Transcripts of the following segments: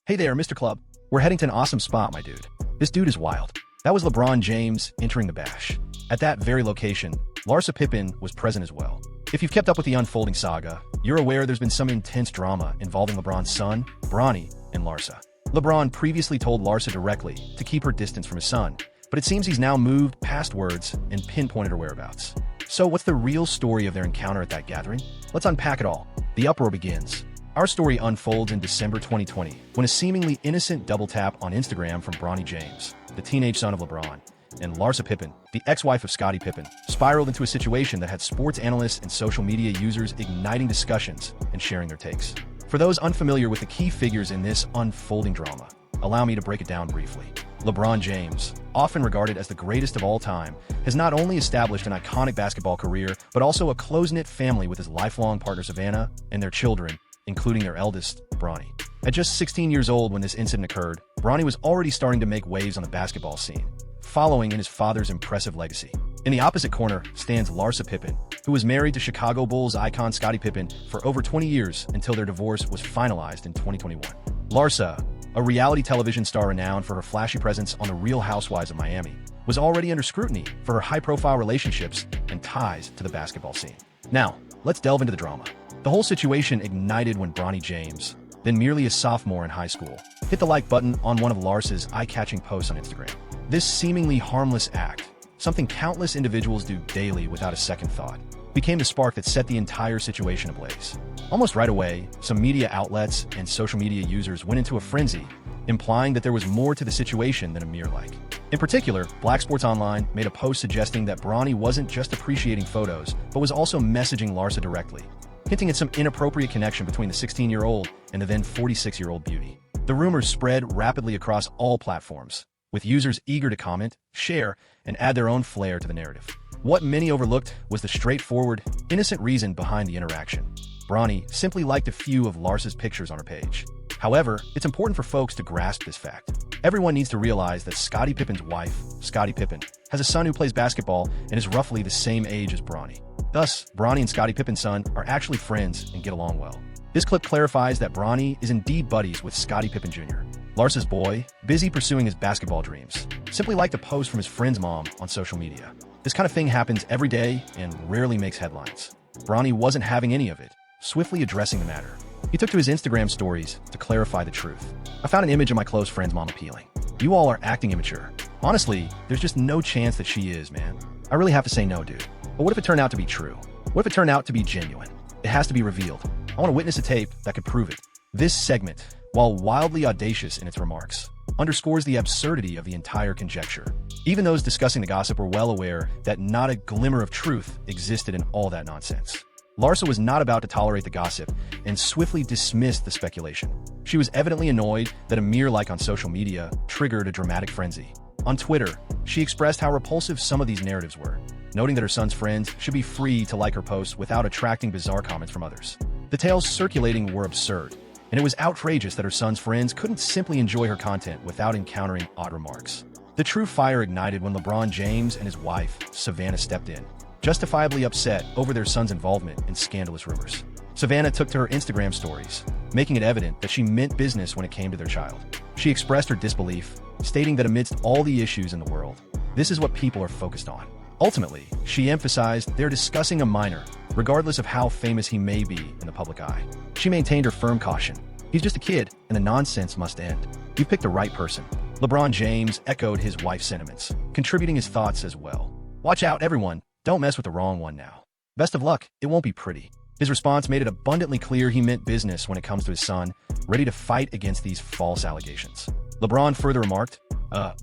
Hey there, Mr. Club. We're heading to an awesome spot, my dude. This dude is wild. That was LeBron James entering the bash. At that very location, Larsa Pippin was present as well. If you've kept up with the unfolding saga, you're aware there's been some intense drama involving LeBron's son, Bronny, and Larsa. LeBron previously told Larsa directly to keep her distance from his son, but it seems he's now moved past words and pinpointed her whereabouts. So what's the real story of their encounter at that gathering? Let's unpack it all. The uproar begins. Our story unfolds in December 2020, when a seemingly innocent double tap on Instagram from Bronny James, the teenage son of LeBron, and Larsa Pippin, the ex-wife of Scottie Pippen, spiraled into a situation that had sports analysts and social media users igniting discussions and sharing their takes. For those unfamiliar with the key figures in this unfolding drama, allow me to break it down briefly. LeBron James, often regarded as the greatest of all time, has not only established an iconic basketball career, but also a close-knit family with his lifelong partner Savannah and their children, including their eldest, Bronny. At just 16 years old when this incident occurred, Bronny was already starting to make waves on the basketball scene, following in his father's impressive legacy. In the opposite corner stands Larsa Pippen, who was married to Chicago Bulls icon Scottie Pippen for over 20 years until their divorce was finalized in 2021. Larsa, a reality television star renowned for her flashy presence on The Real Housewives of Miami, was already under scrutiny for her high-profile relationships and ties to the basketball scene. Now, let's delve into the drama. The whole situation ignited when Bronny James, then merely a sophomore in high school, hit the like button on one of Larsa's eye-catching posts on Instagram. This seemingly harmless act, something countless individuals do daily without a second thought, became the spark that set the entire situation ablaze. Almost right away, some media outlets and social media users went into a frenzy, implying that there was more to the situation than a mere like. In particular, Black Sports Online made a post suggesting that Bronny wasn't just appreciating photos, but was also messaging Larsa directly, hinting at some inappropriate connection between the 16-year-old and the then 46-year-old beauty. The rumors spread rapidly across all platforms, with users eager to comment, share, and add their own flair to the narrative. What many overlooked was the straightforward, innocent reason behind the interaction. Bronny simply liked a few of Larsa's pictures on her page. However, it's important for folks to grasp this fact. Everyone needs to realize that Scottie Pippen's wife, Scottie Pippen, has a son who plays basketball and is roughly the same age as Bronny. Thus, Bronny and Scottie Pippen's son are actually friends and get along well. This clip clarifies that Bronny is indeed buddies with Scottie Pippen Jr. Larsa's boy, busy pursuing his basketball dreams, simply liked a post from his friend's mom on social media. This kind of thing happens every day and rarely makes headlines. Bronny wasn't having any of it, swiftly addressing the matter. He took to his Instagram stories to clarify the truth. "I found an image of my close friend's mom appealing. You all are acting immature. Honestly, there's just no chance that she is, man. I really have to say no, dude. But what if it turned out to be true? What if it turned out to be genuine? It has to be revealed. I want to witness a tape that could prove it." This segment, while wildly audacious in its remarks, underscores the absurdity of the entire conjecture. Even those discussing the gossip were well aware that not a glimmer of truth existed in all that nonsense. Larsa was not about to tolerate the gossip and swiftly dismissed the speculation. She was evidently annoyed that a mere like on social media triggered a dramatic frenzy. On Twitter, she expressed how repulsive some of these narratives were, noting that her son's friends should be free to like her posts without attracting bizarre comments from others. The tales circulating were absurd, and it was outrageous that her son's friends couldn't simply enjoy her content without encountering odd remarks. The true fire ignited when LeBron James and his wife, Savannah, stepped in, justifiably upset over their son's involvement in scandalous rumors. Savannah took to her Instagram stories, making it evident that she meant business when it came to their child. She expressed her disbelief, stating that amidst all the issues in the world, this is what people are focused on. Ultimately, she emphasized they're discussing a minor, regardless of how famous he may be in the public eye. She maintained her firm caution. "He's just a kid, and the nonsense must end. You picked the right person." LeBron James echoed his wife's sentiments, contributing his thoughts as well. "Watch out, everyone. Don't mess with the wrong one now. Best of luck. It won't be pretty." His response made it abundantly clear he meant business when it comes to his son, ready to fight against these false allegations. LeBron further remarked,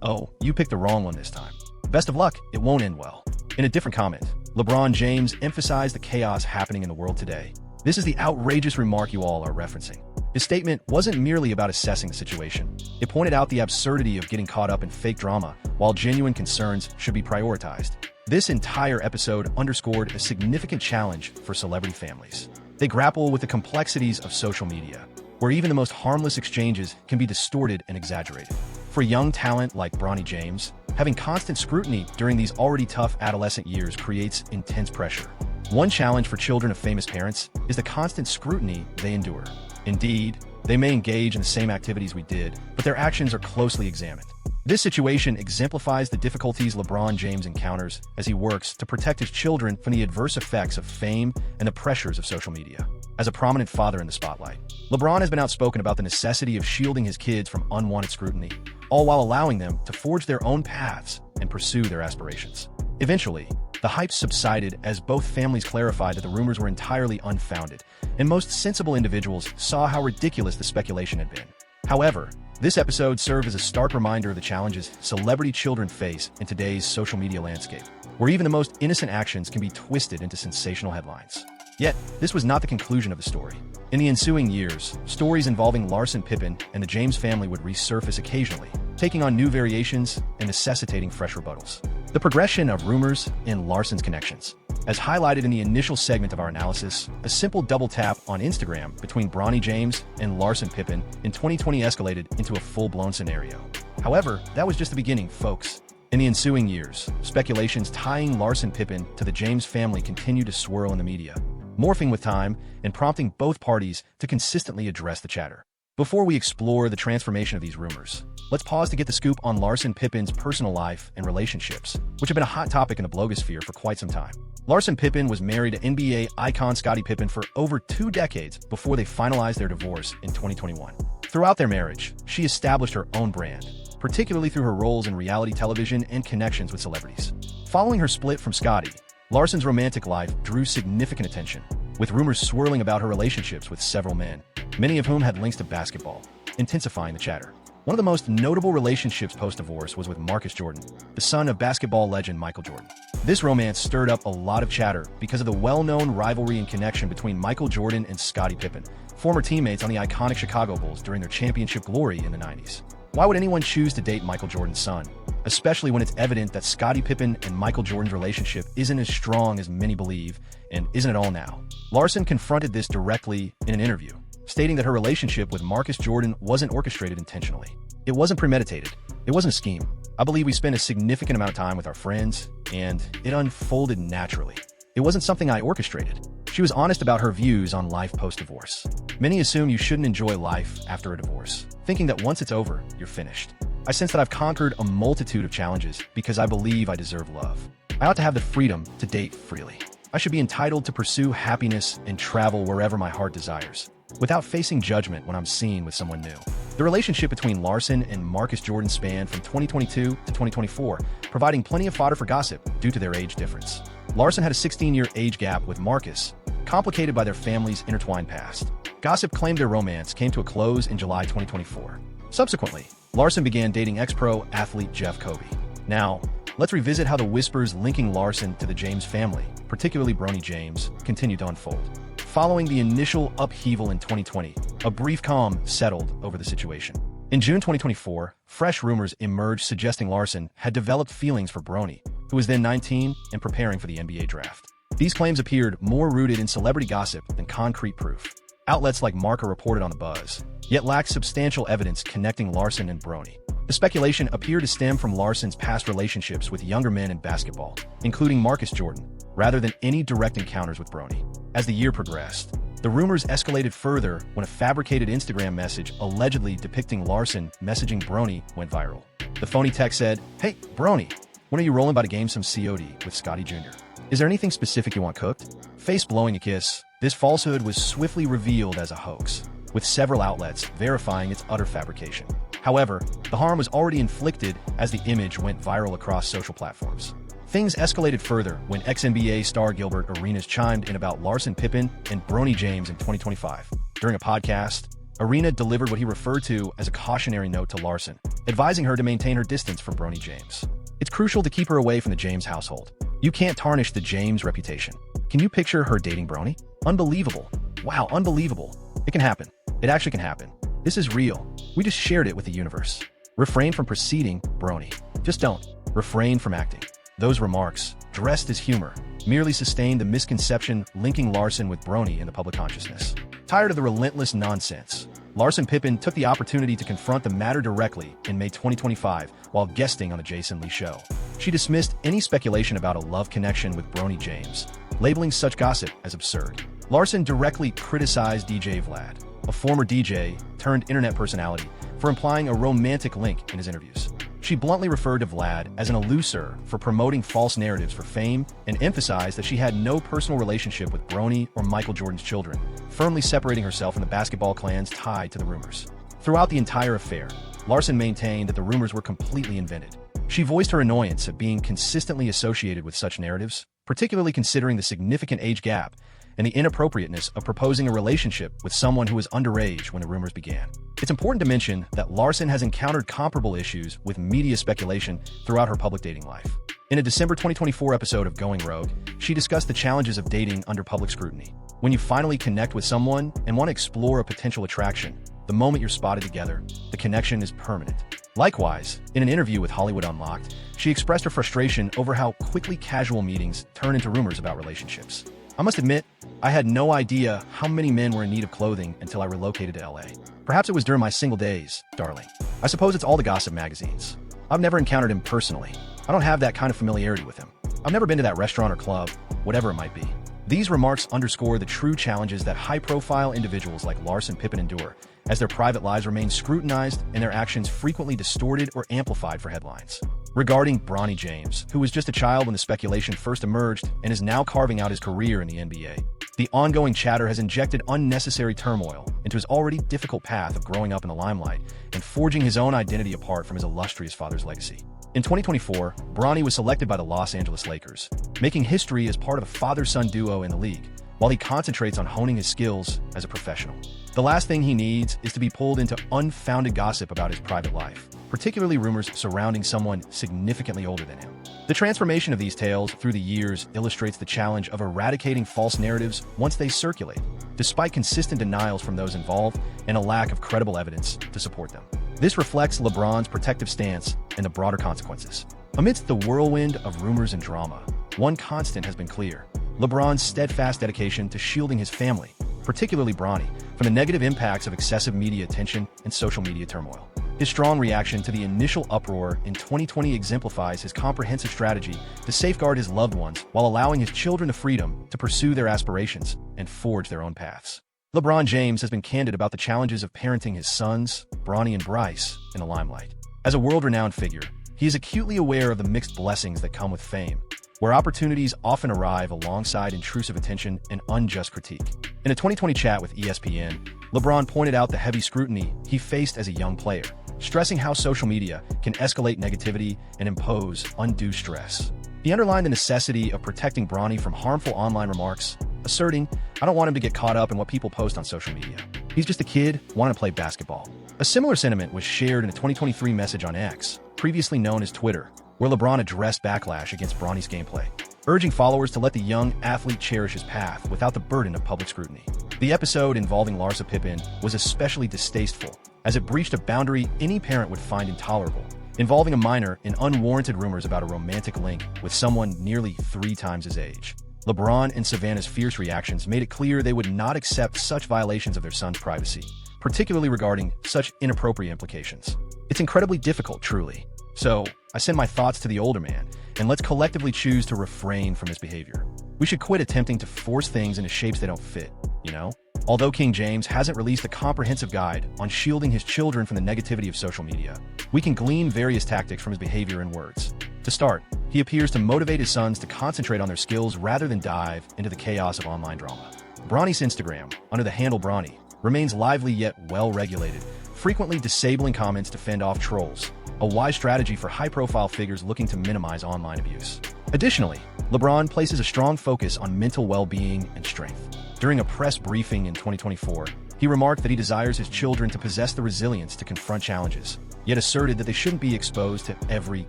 "Oh, you picked the wrong one this time. Best of luck. It won't end well." In a different comment, LeBron James emphasized the chaos happening in the world today. This is the outrageous remark you all are referencing. His statement wasn't merely about assessing the situation. It pointed out the absurdity of getting caught up in fake drama, while genuine concerns should be prioritized. This entire episode underscored a significant challenge for celebrity families. They grapple with the complexities of social media, where even the most harmless exchanges can be distorted and exaggerated. For a young talent like Bronny James, having constant scrutiny during these already tough adolescent years creates intense pressure. One challenge for children of famous parents is the constant scrutiny they endure. Indeed, They may engage in the same activities we did, but their actions are closely examined. This situation exemplifies the difficulties LeBron James encounters as he works to protect his children from the adverse effects of fame and the pressures of social media. As a prominent father in the spotlight, LeBron has been outspoken about the necessity of shielding his kids from unwanted scrutiny, all while allowing them to forge their own paths and pursue their aspirations. Eventually, the hype subsided as both families clarified that the rumors were entirely unfounded, and most sensible individuals saw how ridiculous the speculation had been. However, this episode served as a stark reminder of the challenges celebrity children face in today's social media landscape, where even the most innocent actions can be twisted into sensational headlines. Yet, this was not the conclusion of the story. In the ensuing years, stories involving Larsa Pippin and the James family would resurface occasionally, taking on new variations and necessitating fresh rebuttals. The progression of rumors and Larsa's connections. As highlighted in the initial segment of our analysis, a simple double tap on Instagram between Bronny James and Larsa Pippin in 2020 escalated into a full-blown scenario. However, that was just the beginning, folks. In the ensuing years, speculations tying Larsa Pippin to the James family continued to swirl in the media, morphing with time and prompting both parties to consistently address the chatter. Before we explore the transformation of these rumors, let's pause to get the scoop on Larsa Pippin's personal life and relationships, which have been a hot topic in the blogosphere for quite some time. Larsa Pippin was married to NBA icon Scottie Pippen for over 2 decades before they finalized their divorce in 2021. Throughout their marriage, she established her own brand, particularly through her roles in reality television and connections with celebrities. Following her split from Scottie, Larsa's romantic life drew significant attention, with rumors swirling about her relationships with several men, many of whom had links to basketball, intensifying the chatter. One of the most notable relationships post-divorce was with Marcus Jordan, the son of basketball legend Michael Jordan. This romance stirred up a lot of chatter because of the well-known rivalry and connection between Michael Jordan and Scottie Pippen, former teammates on the iconic Chicago Bulls during their championship glory in the 90s. Why would anyone choose to date Michael Jordan's son, especially when it's evident that Scottie Pippen and Michael Jordan's relationship isn't as strong as many believe, and isn't at all now? Larsa confronted this directly in an interview, stating that her relationship with Marcus Jordan wasn't orchestrated intentionally. It wasn't premeditated. It wasn't a scheme. I believe we spent a significant amount of time with our friends, and it unfolded naturally. It wasn't something I orchestrated. She was honest about her views on life post-divorce. Many assume you shouldn't enjoy life after a divorce, thinking that once it's over, you're finished. I sense that I've conquered a multitude of challenges because I believe I deserve love. I ought to have the freedom to date freely. I should be entitled to pursue happiness and travel wherever my heart desires, without facing judgment when I'm seen with someone new. The relationship between Larsa and Marcus Jordan spanned from 2022 to 2024, providing plenty of fodder for gossip due to their age difference. Larsa had a 16-year age gap with Marcus, complicated by their family's intertwined past. Gossip claimed their romance came to a close in July 2024. Subsequently, Larsa began dating ex-pro athlete Jeff Kobe. Now, let's revisit how the whispers linking Larsa to the James family, particularly Bronny James, continued to unfold. Following the initial upheaval in 2020, a brief calm settled over the situation. In June 2024, fresh rumors emerged suggesting Larsa had developed feelings for Bronny, who was then 19 and preparing for the NBA draft. These claims appeared more rooted in celebrity gossip than concrete proof. Outlets like Marca reported on the buzz, yet lacked substantial evidence connecting Larsa and Bronny. The speculation appeared to stem from Larsa's past relationships with younger men in basketball, including Marcus Jordan, rather than any direct encounters with Bronny. As the year progressed, the rumors escalated further when a fabricated Instagram message allegedly depicting Larsa messaging Bronny went viral. The phony text said, "Hey, Bronny, when are you rolling by to game some COD with Scottie Jr.? Is there anything specific you want cooked?" Face blowing a kiss, this falsehood was swiftly revealed as a hoax, with several outlets verifying its utter fabrication. However, the harm was already inflicted as the image went viral across social platforms. Things escalated further when ex-NBA star Gilbert Arenas chimed in about Larsa Pippen and Bronny James in 2025. During a podcast, Arena delivered what he referred to as a cautionary note to Larsa, advising her to maintain her distance from Bronny James. It's crucial to keep her away from the James household. You can't tarnish the James reputation. Can you picture her dating Bronny? Unbelievable. Wow, unbelievable. It can happen. It actually can happen. This is real. We just shared it with the universe. Refrain from preceding Bronny. Just don't. Refrain from acting. Those remarks, dressed as humor, merely sustained the misconception linking Larsa with Bronny in the public consciousness. Tired of the relentless nonsense, Larsa Pippen took the opportunity to confront the matter directly in May 2025 while guesting on The Jason Lee Show. She dismissed any speculation about a love connection with Bronny James, labeling such gossip as absurd. Larsa directly criticized DJ Vlad, a former DJ turned internet personality, for implying a romantic link in his interviews. She bluntly referred to Vlad as an eluser for promoting false narratives for fame and emphasized that she had no personal relationship with Bronny or Michael Jordan's children, firmly separating herself from the basketball clans tied to the rumors. Throughout the entire affair, Larsa maintained that the rumors were completely invented. She voiced her annoyance at being consistently associated with such narratives, particularly considering the significant age gap and the inappropriateness of proposing a relationship with someone who was underage when the rumors began. It's important to mention that Larsa has encountered comparable issues with media speculation throughout her public dating life. In a December 2024 episode of Going Rogue, she discussed the challenges of dating under public scrutiny. When you finally connect with someone and want to explore a potential attraction, the moment you're spotted together, the connection is permanent. Likewise, in an interview with Hollywood Unlocked, she expressed her frustration over how quickly casual meetings turn into rumors about relationships. I must admit, I had no idea how many men were in need of clothing until I relocated to LA. Perhaps it was during my single days, darling. I suppose it's all the gossip magazines. I've never encountered him personally. I don't have that kind of familiarity with him. I've never been to that restaurant or club, whatever it might be. These remarks underscore the true challenges that high-profile individuals like Larsa and Pippin endure, as their private lives remain scrutinized and their actions frequently distorted or amplified for headlines. Regarding Bronny James, who was just a child when the speculation first emerged and is now carving out his career in the NBA, the ongoing chatter has injected unnecessary turmoil into his already difficult path of growing up in the limelight and forging his own identity apart from his illustrious father's legacy. In 2024, Bronny was selected by the Los Angeles Lakers, making history as part of a father-son duo in the league, while he concentrates on honing his skills as a professional. The last thing he needs is to be pulled into unfounded gossip about his private life, particularly rumors surrounding someone significantly older than him. The transformation of these tales through the years illustrates the challenge of eradicating false narratives once they circulate, despite consistent denials from those involved and a lack of credible evidence to support them. This reflects LeBron's protective stance and the broader consequences. Amidst the whirlwind of rumors and drama, one constant has been clear: LeBron's steadfast dedication to shielding his family, particularly Bronny, from the negative impacts of excessive media attention and social media turmoil. His strong reaction to the initial uproar in 2020 exemplifies his comprehensive strategy to safeguard his loved ones while allowing his children the freedom to pursue their aspirations and forge their own paths. LeBron James has been candid about the challenges of parenting his sons, Bronny and Bryce, in the limelight. As a world-renowned figure, he is acutely aware of the mixed blessings that come with fame, where opportunities often arrive alongside intrusive attention and unjust critique. In a 2020 chat with ESPN, LeBron pointed out the heavy scrutiny he faced as a young player, stressing how social media can escalate negativity and impose undue stress. He underlined the necessity of protecting Bronny from harmful online remarks, asserting, "I don't want him to get caught up in what people post on social media. He's just a kid wanting to play basketball." A similar sentiment was shared in a 2023 message on X, previously known as Twitter, where LeBron addressed backlash against Bronny's gameplay, urging followers to let the young athlete cherish his path without the burden of public scrutiny. The episode involving Larsa Pippin was especially distasteful, as it breached a boundary any parent would find intolerable, involving a minor in unwarranted rumors about a romantic link with someone nearly 3 times his age. LeBron and Savannah's fierce reactions made it clear they would not accept such violations of their son's privacy, particularly regarding such inappropriate implications. It's incredibly difficult, truly. So, I send my thoughts to the older man, and let's collectively choose to refrain from this behavior. We should quit attempting to force things into shapes they don't fit, you know? Although King James hasn't released a comprehensive guide on shielding his children from the negativity of social media, we can glean various tactics from his behavior and words. To start, he appears to motivate his sons to concentrate on their skills rather than dive into the chaos of online drama. Bronny's Instagram, under the handle Bronny, remains lively yet well-regulated, frequently disabling comments to fend off trolls, a wise strategy for high-profile figures looking to minimize online abuse. Additionally, LeBron places a strong focus on mental well-being and strength. During a press briefing in 2024, he remarked that he desires his children to possess the resilience to confront challenges, yet asserted that they shouldn't be exposed to every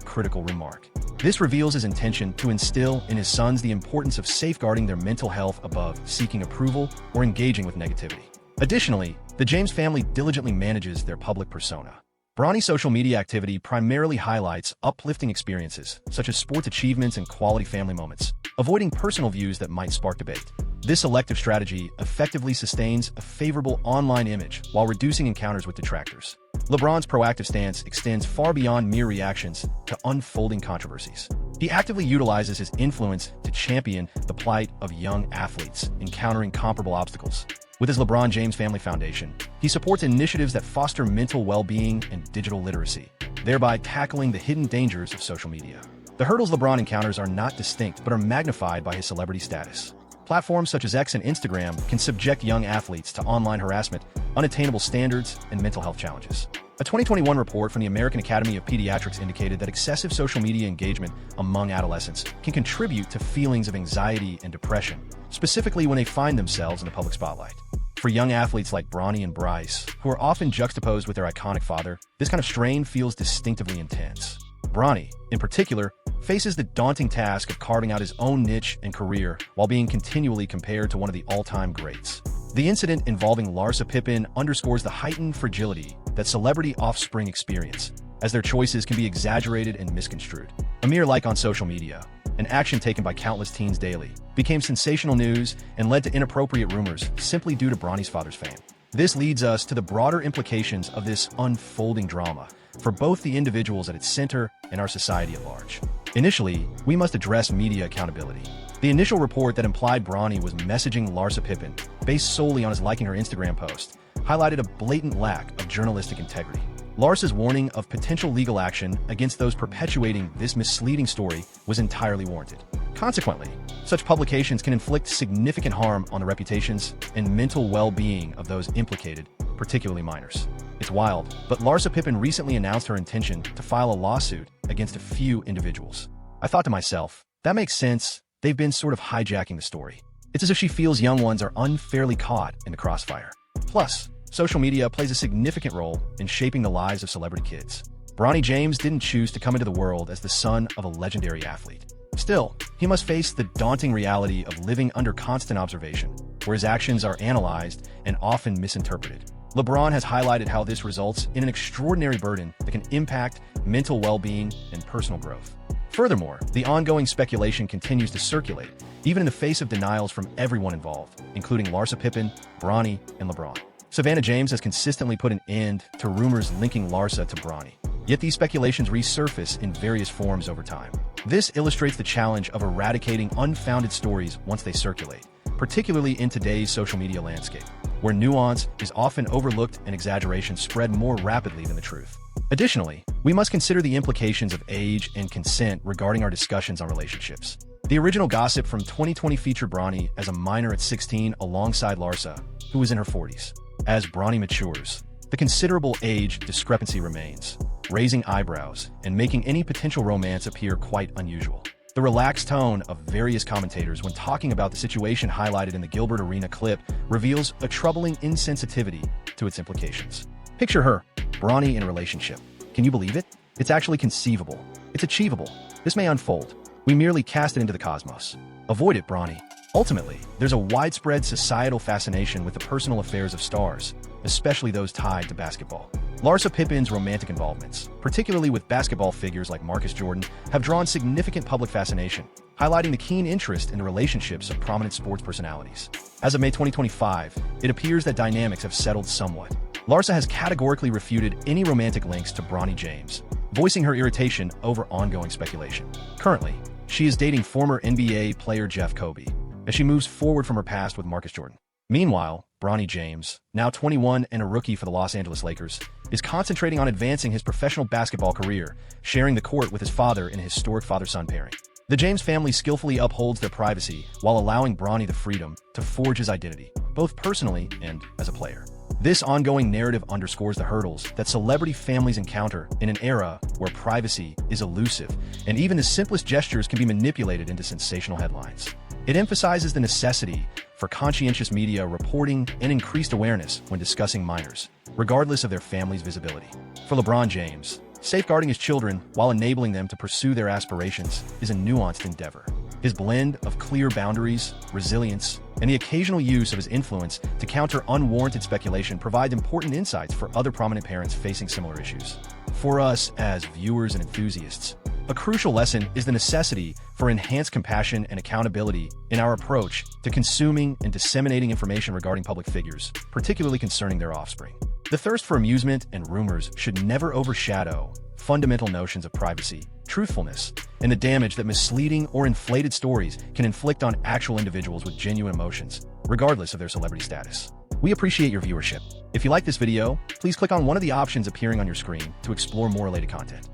critical remark. This reveals his intention to instill in his sons the importance of safeguarding their mental health above seeking approval or engaging with negativity. Additionally, the James family diligently manages their public persona. Bronny's social media activity primarily highlights uplifting experiences, such as sports achievements and quality family moments, avoiding personal views that might spark debate. This selective strategy effectively sustains a favorable online image while reducing encounters with detractors. LeBron's proactive stance extends far beyond mere reactions to unfolding controversies. He actively utilizes his influence to champion the plight of young athletes encountering comparable obstacles, With his LeBron James Family Foundation, he supports initiatives that foster mental well-being and digital literacy, thereby tackling the hidden dangers of social media. The hurdles LeBron encounters are not distinct but are magnified by his celebrity status. Platforms such as X and Instagram can subject young athletes to online harassment, unattainable standards, and mental health challenges. A 2021 report from the American Academy of Pediatrics indicated that excessive social media engagement among adolescents can contribute to feelings of anxiety and depression, specifically when they find themselves in the public spotlight. For young athletes like Bronny and Bryce, who are often juxtaposed with their iconic father, this kind of strain feels distinctively intense. Bronny, in particular, faces the daunting task of carving out his own niche and career while being continually compared to one of the all-time greats. The incident involving Larsa Pippin underscores the heightened fragility that celebrity offspring experience, as their choices can be exaggerated and misconstrued. A mere like on social media, an action taken by countless teens daily, became sensational news and led to inappropriate rumors simply due to Bronny's father's fame. This leads us to the broader implications of this unfolding drama for both the individuals at its center and our society at large. Initially, we must address media accountability. The initial report that implied Bronny was messaging Larsa Pippin, based solely on his liking her Instagram post, highlighted a blatant lack of journalistic integrity. Larsa's warning of potential legal action against those perpetuating this misleading story was entirely warranted. Consequently, such publications can inflict significant harm on the reputations and mental well-being of those implicated, particularly minors. It's wild, but Larsa Pippin recently announced her intention to file a lawsuit against a few individuals. I thought to myself, that makes sense. They've been sort of hijacking the story. It's as if she feels young ones are unfairly caught in the crossfire. Plus, social media plays a significant role in shaping the lives of celebrity kids. Bronny James didn't choose to come into the world as the son of a legendary athlete. Still, he must face the daunting reality of living under constant observation, where his actions are analyzed and often misinterpreted. LeBron has highlighted how this results in an extraordinary burden that can impact mental well-being and personal growth. Furthermore, the ongoing speculation continues to circulate, even in the face of denials from everyone involved, including Larsa Pippin, Bronny, and LeBron. Savannah James has consistently put an end to rumors linking Larsa to Bronny, yet these speculations resurface in various forms over time. This illustrates the challenge of eradicating unfounded stories once they circulate, particularly in today's social media landscape, where nuance is often overlooked and exaggeration spread more rapidly than the truth. Additionally, we must consider the implications of age and consent regarding our discussions on relationships. The original gossip from 2020 featured Bronny as a minor at 16 alongside Larsa, who was in her 40s. As Bronny matures, the considerable age discrepancy remains, raising eyebrows and making any potential romance appear quite unusual. The relaxed tone of various commentators when talking about the situation highlighted in the Gilbert Arena clip reveals a troubling insensitivity to its implications. Picture her, Bronny in a relationship. Can you believe it? It's actually conceivable. It's achievable. This may unfold. We merely cast it into the cosmos. Avoid it, Bronny. Ultimately, there's a widespread societal fascination with the personal affairs of stars, especially those tied to basketball. Larsa Pippin's romantic involvements, particularly with basketball figures like Marcus Jordan, have drawn significant public fascination, highlighting the keen interest in the relationships of prominent sports personalities. As of May 2025, it appears that dynamics have settled somewhat. Larsa has categorically refuted any romantic links to Bronny James, voicing her irritation over ongoing speculation. Currently, she is dating former NBA player Jeff Kobe, as she moves forward from her past with Marcus Jordan. Meanwhile, Bronny James, now 21 and a rookie for the Los Angeles Lakers, is concentrating on advancing his professional basketball career, sharing the court with his father in a historic father-son pairing. The James family skillfully upholds their privacy while allowing Bronny the freedom to forge his identity, both personally and as a player. This ongoing narrative underscores the hurdles that celebrity families encounter in an era where privacy is elusive and even the simplest gestures can be manipulated into sensational headlines. It emphasizes the necessity for conscientious media reporting and increased awareness when discussing minors, regardless of their family's visibility. For LeBron James, safeguarding his children while enabling them to pursue their aspirations is a nuanced endeavor. His blend of clear boundaries, resilience, and the occasional use of his influence to counter unwarranted speculation provide important insights for other prominent parents facing similar issues. For us as viewers and enthusiasts, a crucial lesson is the necessity for enhanced compassion and accountability in our approach to consuming and disseminating information regarding public figures, particularly concerning their offspring. The thirst for amusement and rumors should never overshadow fundamental notions of privacy, truthfulness, and the damage that misleading or inflated stories can inflict on actual individuals with genuine emotions, regardless of their celebrity status. We appreciate your viewership. If you like this video, please click on one of the options appearing on your screen to explore more related content.